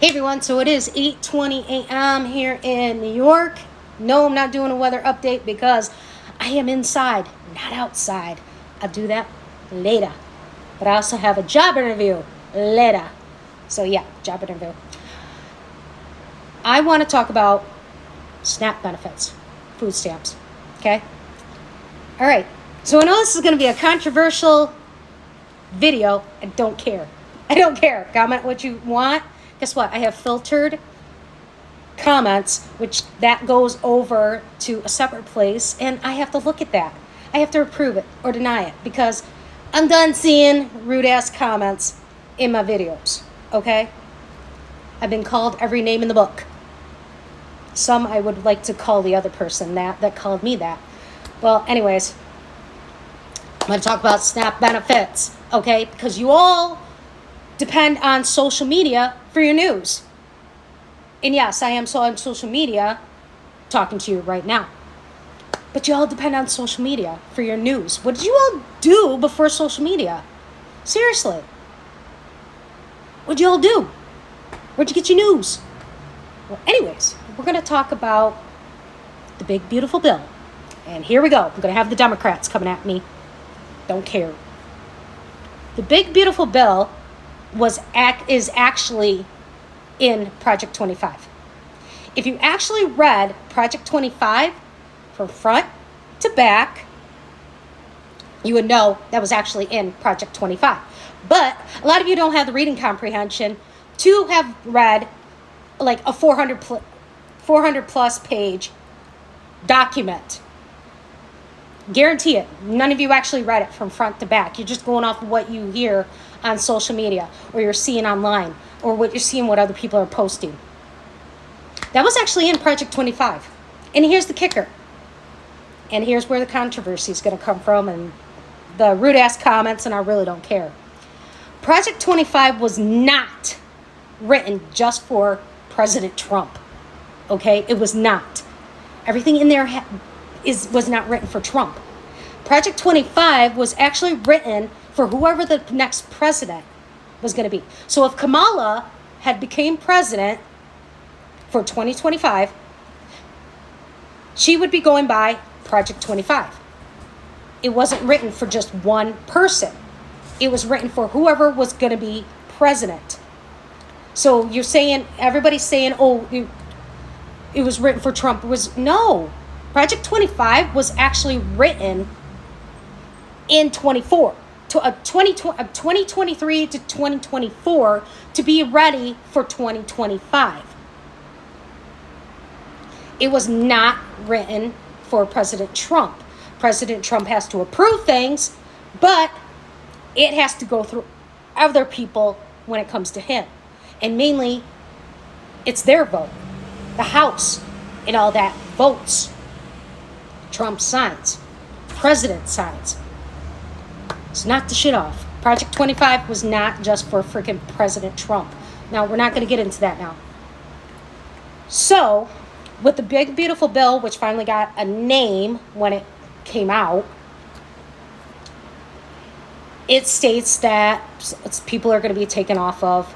Hey everyone, so it is 8:20 a.m. here in New York. No, I'm not doing a weather update because I am inside, not outside. I'll do that later. But I also have a job interview later. So yeah, job interview. I want to talk about SNAP benefits, food stamps, okay? All right, so I know this is going to be a controversial video. I don't care. Comment what you want. Guess what? I have filtered comments, which that goes over to a separate place, and I have to look at that. I have to approve it or deny it because I'm done seeing rude ass comments in my videos, okay? I've been called every name in the book. Some I would like to call the other person that called me that. Well, anyways, I'm going to talk about SNAP benefits, okay? Because you all depend on social media for your news. And yes, I am on social media talking to you right now. But you all depend on social media for your news. What did you all do before social media? Seriously. What did you all do? Where'd you get your news? Well, anyways, we're going to talk about the big, beautiful bill. And here we go. I'm going to have the Democrats coming at me. Don't care. The big, beautiful bill is actually in Project 25. If you actually read Project 25 from front to back, you would know that was actually in Project 25. But a lot of you don't have the reading comprehension to have read like a 400 plus page document. Guarantee it. None of you actually read it from front to back. You're just going off of what you hear on social media or you're seeing online or what you're seeing what other people are posting. That was actually in Project 25. And here's the kicker. And here's where the controversy is going to come from and the rude ass comments, and I really don't care. Project 25 was not written just for President Trump. Okay? It was not. Everything in there was not written for Trump. Project 25 was actually written for whoever the next president was going to be. So if Kamala had became president for 2025, she would be going by Project 25. It wasn't written for just one person. It was written for whoever was going to be president. So you're saying, everybody's saying, oh, it was written for Trump. No. Project 25 was actually written in 2023 to 2024 to be ready for 2025. It was not written for President Trump. President Trump has to approve things, but it has to go through other people when it comes to him. And mainly, it's their vote. The House and all that votes. Trump signs. President signs. It's not the shit off. Project 25 was not just for freaking President Trump. Now, we're not going to get into that now. So, with the big, beautiful bill, which finally got a name when it came out, it states that people are going to be taken off of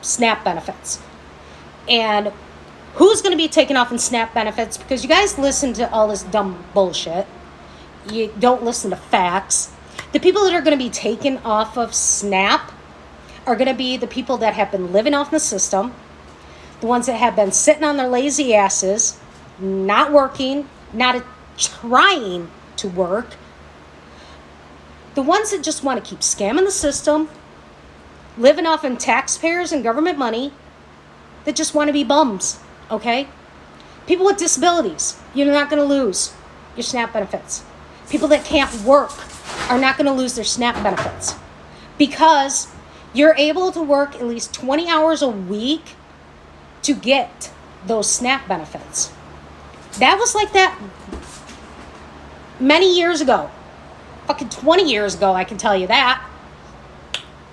SNAP benefits. And who's going to be taken off in SNAP benefits? Because you guys listen to all this dumb bullshit. You don't listen to facts. The people that are going to be taken off of SNAP are going to be the people that have been living off the system, the ones that have been sitting on their lazy asses, not working, not trying to work, the ones that just want to keep scamming the system, living off in taxpayers and government money, that just want to be bums, okay? People with disabilities, you're not going to lose your SNAP benefits. People that can't work are not going to lose their SNAP benefits because you're able to work at least 20 hours a week to get those SNAP benefits. That was like that many years ago. Fucking 20 years ago, I can tell you that.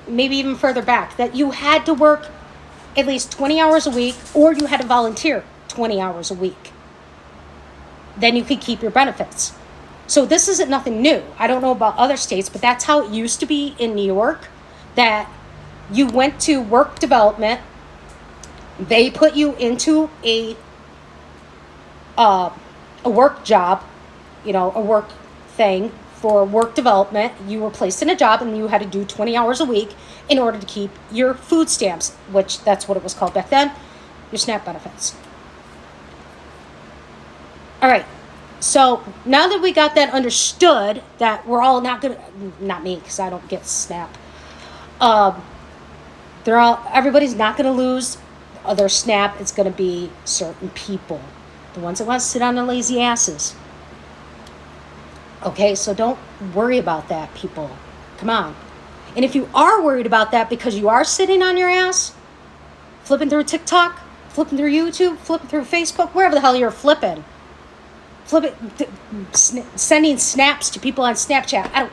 Maybe even further back. That you had to work at least 20 hours a week or you had to volunteer 20 hours a week. Then you could keep your benefits. So this isn't nothing new. I don't know about other states, but that's how it used to be in New York, that you went to work development They put you into a work job, a work thing for work development. You were placed in a job and you had to do 20 hours a week in order to keep your food stamps, which that's what it was called back then, your SNAP benefits. All right. So now that we got that understood, that we're all not me, because I don't get SNAP. Everybody's not gonna lose their SNAP. It's gonna be certain people, the ones that want to sit on their lazy asses. Okay, so don't worry about that, people. Come on. And if you are worried about that because you are sitting on your ass, flipping through TikTok, flipping through YouTube, flipping through Facebook, wherever the hell you're flipping, sending snaps to people on Snapchat, I don't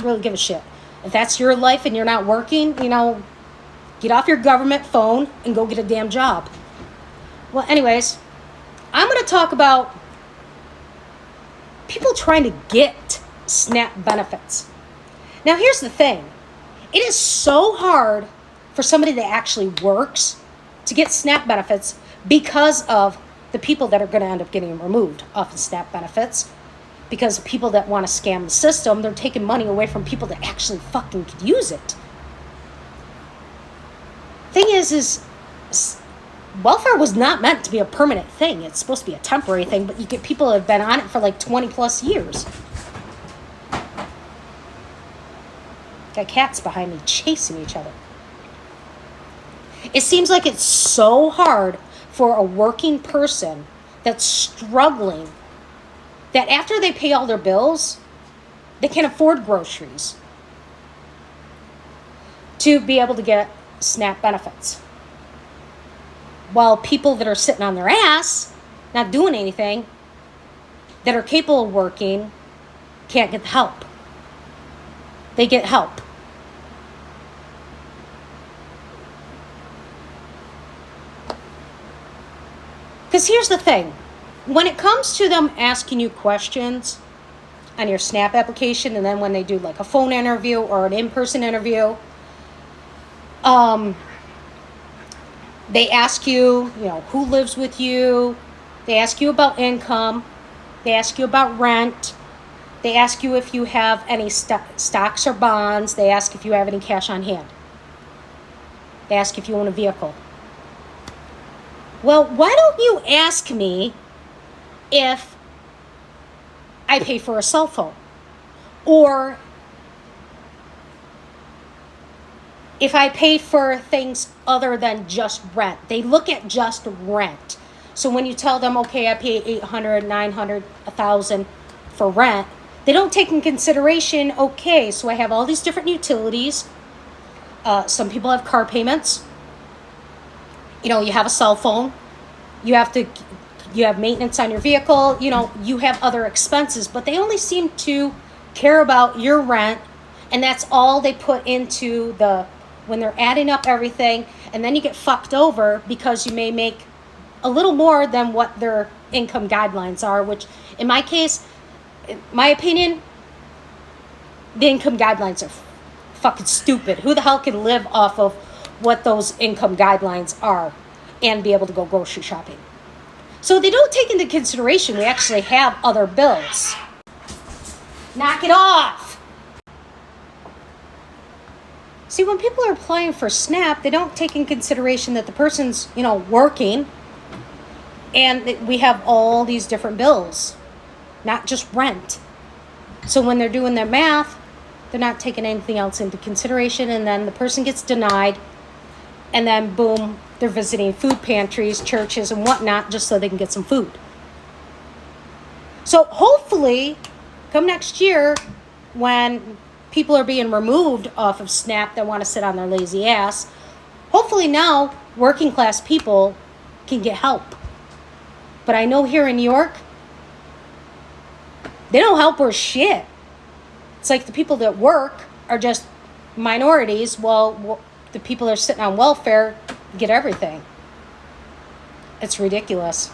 really give a shit. If that's your life and you're not working, get off your government phone and go get a damn job. Well, anyways, I'm going to talk about people trying to get SNAP benefits. Now, here's the thing. It is so hard for somebody that actually works to get SNAP benefits because of the people that are going to end up getting removed off of SNAP benefits. Because people that want to scam the system, they're taking money away from people that actually fucking could use it. Thing is welfare was not meant to be a permanent thing. It's supposed to be a temporary thing, but you get people that have been on it for like 20 plus years. Got cats behind me chasing each other. It seems like it's so hard for a working person that's struggling that after they pay all their bills, they can't afford groceries to be able to get SNAP benefits. While people that are sitting on their ass, not doing anything, that are capable of working, can't get the help. They get help. Because here's the thing. When it comes to them asking you questions on your SNAP application, and then when they do like a phone interview or an in-person interview, they ask you, who lives with you. They ask you about income. They ask you about rent. They ask you if you have any stocks or bonds. They ask if you have any cash on hand. They ask if you own a vehicle. Well, why don't you ask me if I pay for a cell phone? Or if I pay for things other than just rent. They look at just rent. So when you tell them, okay, I pay $800, $900, $1,000 for rent, they don't take in consideration, okay, so I have all these different utilities. Some people have car payments. You have a cell phone. You have maintenance on your vehicle. You have other expenses, but they only seem to care about your rent, and that's all they put into when they're adding up everything, and then you get fucked over because you may make a little more than what their income guidelines are, which in my case, in my opinion, the income guidelines are fucking stupid. Who the hell can live off of what those income guidelines are and be able to go grocery shopping? So they don't take into consideration we actually have other bills. Knock it off. See, when people are applying for SNAP, they don't take in consideration that the person's, working, and we have all these different bills, not just rent. So when they're doing their math, they're not taking anything else into consideration, and then the person gets denied, and then boom, they're visiting food pantries, churches, and whatnot just so they can get some food. So hopefully, come next year, when people are being removed off of SNAP that want to sit on their lazy ass, hopefully now working class people can get help. But I know here in New York, they don't help worth shit. It's like the people that work are just minorities, while the people that are sitting on welfare get everything. It's ridiculous.